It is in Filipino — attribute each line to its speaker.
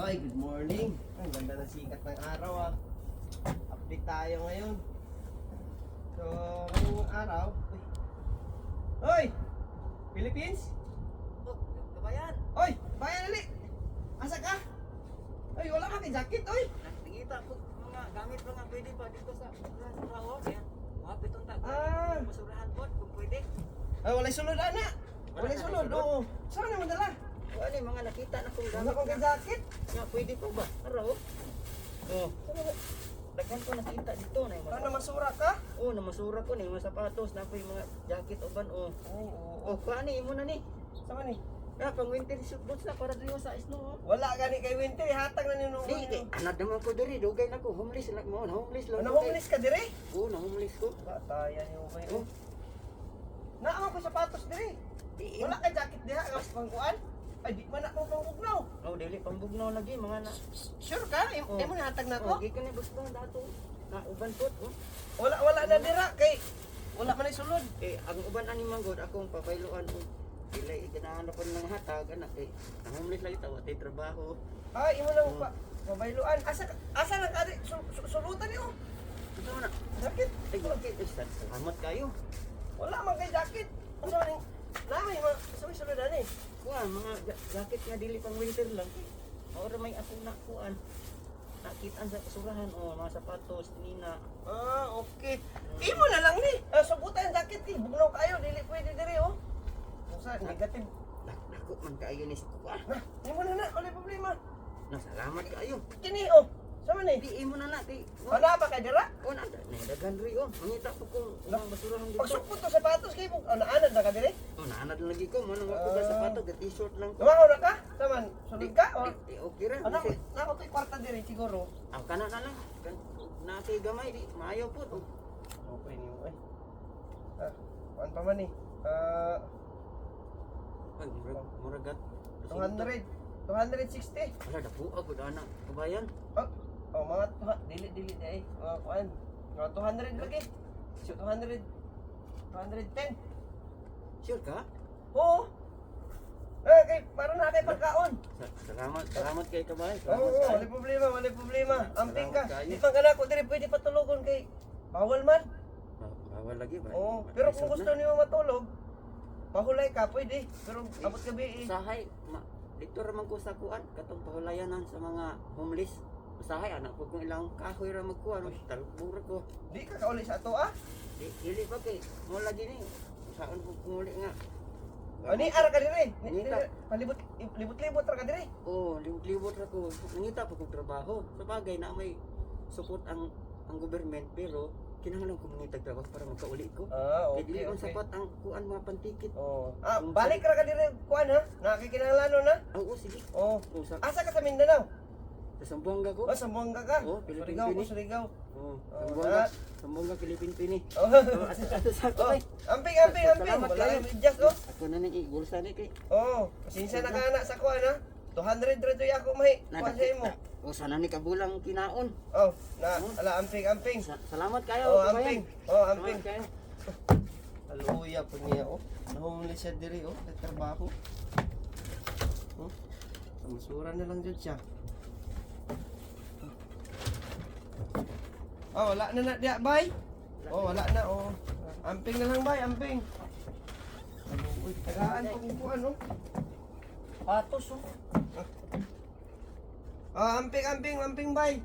Speaker 1: Ay, good morning. Ang ganda ng sikat ng araw Update tayo ngayon. So, ngayong araw. Hoy! Philippines?
Speaker 2: Oh, kabayan.
Speaker 1: Hoy! Bayan ali! Asa ka? Ay, wala ka kay jacket, oy!
Speaker 2: Nakikita ko mga gamit pa nga pwede pa dito sa trabaho. Kaya, mga pitong tag.
Speaker 1: Ah.
Speaker 2: Masurahan po kung pwede.
Speaker 1: Ay, walay sulod, ana! Walay
Speaker 2: na
Speaker 1: sulod,
Speaker 2: sulod?
Speaker 1: oo. Saan naman dala?
Speaker 2: Ano yung mga nakita na kung
Speaker 1: Wala
Speaker 2: gamit
Speaker 1: kong kay jacket.
Speaker 2: nga pwede pa ba? Araw. Oh. Daghan ko nakita dito na yung
Speaker 1: Ano, masura ka?
Speaker 2: oh, namasura ko na yung mga sapatos na po yung mga jacket uban oh.
Speaker 1: Ay, oo.
Speaker 2: Oh, kaani mo na ni.
Speaker 1: Saan ni?
Speaker 2: Ya, pang winter suit boots na para dito sa snow. Oh.
Speaker 1: Wala gani kay winter, hatag na ninong.
Speaker 2: Di, anad naman ko diri, dugay na ko, homeless lang mo, homeless lang.
Speaker 1: Ano,
Speaker 2: dugay.
Speaker 1: homeless ka dire?
Speaker 2: Oo, na homeless ko.
Speaker 1: Batayan yung may.
Speaker 2: Oh.
Speaker 1: Naama ko sapatos dire.
Speaker 2: Di,
Speaker 1: Wala kay jacket diha, ang pangkuan. Ay, di man ako pangugnaw.
Speaker 2: oh, dili pambugnaw lagi mga na.
Speaker 1: Sure ka?
Speaker 2: Oh.
Speaker 1: Imo natag na
Speaker 2: Oh,
Speaker 1: ko?
Speaker 2: gikan ni gusto dato. Na uban pot, oh.
Speaker 1: Wala na dira kay wala man ay sulod.
Speaker 2: Eh, ang uban ani manggod akong papayloan oh. Dili ganahanap ng hatag anak eh. Ang homeless lagi tawa tay trabaho.
Speaker 1: Ay, imo lang pa. Mabayluan. Asa lang kadi sulutan niyo.
Speaker 2: Ito na.
Speaker 1: Jacket.
Speaker 2: Ay, bakit? Salamat kayo.
Speaker 1: Wala man kay jacket. Ano man Lamay mga sulod ani.
Speaker 2: Kuan, mga jacket nga dili pang winter lang. Ora may ako na kuan. Nakitaan sa kasurahan oh, mga sapatos, nina.
Speaker 1: Ah, okay. Imo na lang ni. Subutan ang jacket ni. Bugnaw kayo, dili pwede dire oh. Usa negative.
Speaker 2: Dako man kaayo ni sa kuan.
Speaker 1: Na, imo na, wala problema.
Speaker 2: Na salamat kayo.
Speaker 1: Kini oh. Sama ni.
Speaker 2: Di imo na ti.
Speaker 1: Wala ba kay dira?
Speaker 2: Oh, na dagan ri oh. Mangita ko kung mga basurahan dito.
Speaker 1: Pagsukot to sapatos kay mo. Naanad na ka dire?
Speaker 2: Oh, naanad lagi ko mo nang ako ba sapatos, ga t-shirt lang ko.
Speaker 1: Tumahaw na ka? Saman, sulod ka? O,
Speaker 2: Di okay ra.
Speaker 1: ano,
Speaker 2: Kasi
Speaker 1: na ako to'y kwarta dire siguro.
Speaker 2: ang kana na lang. Nati gamay di maayo po. Oh.
Speaker 1: Okay niyo ay. Kuan pa man ni?
Speaker 2: Ay, muragat.
Speaker 1: 200. 260.
Speaker 2: Wala na po ako na kabayan.
Speaker 1: Mga dili ay. Mga kuan. Mga 200 lagi. So 200. 210.
Speaker 2: Sure ka?
Speaker 1: Oo. Kay para na kay pagkaon.
Speaker 2: Salamat kay kabayan.
Speaker 1: Oo,
Speaker 2: Salamat
Speaker 1: wala problema, wala problema. Amping ka.
Speaker 2: Salamat kayo.
Speaker 1: Di man kana ko dire pwede patulugon kay bawal man.
Speaker 2: Bawal lagi ba?
Speaker 1: Oo, pero kung gusto niyo matulog, mahulay ka pwede. Pero abot gabi
Speaker 2: Sahay, dito raman ko sa kuan, katong pahulayanan sa mga homeless. Sahay, anak ko kung ilang kahoy ra magkuan, talbura ko.
Speaker 1: Di ka kauli sa ato
Speaker 2: Dili pa kay, mo lagi ni. Saan ko kumuli nga.
Speaker 1: Ani ara ka dire.
Speaker 2: Nangita.
Speaker 1: Palibot libot ra ka dire.
Speaker 2: Oh, libot ra ko. Nangita pa kong trabaho. Sa bagay na may support ang government pero kinahanglan ko mangitag trabaho para magkauli ko. Kaya dili man sapat ang kuan mga pantikit.
Speaker 1: Oh. Balik ra ka dire kuan ha. Nakikinahanglan na.
Speaker 2: Oo, sige.
Speaker 1: Oh.
Speaker 2: Oh, sa
Speaker 1: Asa ka sa Mindanao?
Speaker 2: Sambuanga ko.
Speaker 1: Sambuanga ka.
Speaker 2: Oh, Philippine
Speaker 1: Surigao,
Speaker 2: Pini.
Speaker 1: Surigao.
Speaker 2: Oh,
Speaker 1: na.
Speaker 2: Sambuanga Philippine Pini.
Speaker 1: Oh.
Speaker 2: Oh, ato sa ko kay.
Speaker 1: Amping.
Speaker 2: Salamat
Speaker 1: Wala
Speaker 2: kayo.
Speaker 1: kang adjust oh.
Speaker 2: Ako na nang igulsa ni kay.
Speaker 1: Oh, pasensya na ka na sa kuan ha. 200 ra to ako mahi. Kuan sa imo.
Speaker 2: O sana ni kabulang kinaon.
Speaker 1: Oh, ala amping.
Speaker 2: Salamat kayo.
Speaker 1: Oh,
Speaker 2: kabayan.
Speaker 1: amping. Oh,
Speaker 2: Salamat
Speaker 1: amping.
Speaker 2: kayo.
Speaker 1: Haluya po niya oh. Nahumuli siya diri oh, nagtrabaho. Oh. Masura na lang dyan siya. Oh, wala na diya, bay. Oh, wala na oh. Amping na lang, bay, amping. Uy, tagaan pa kung kuan oh.
Speaker 2: Patos oh.
Speaker 1: Amping, bay.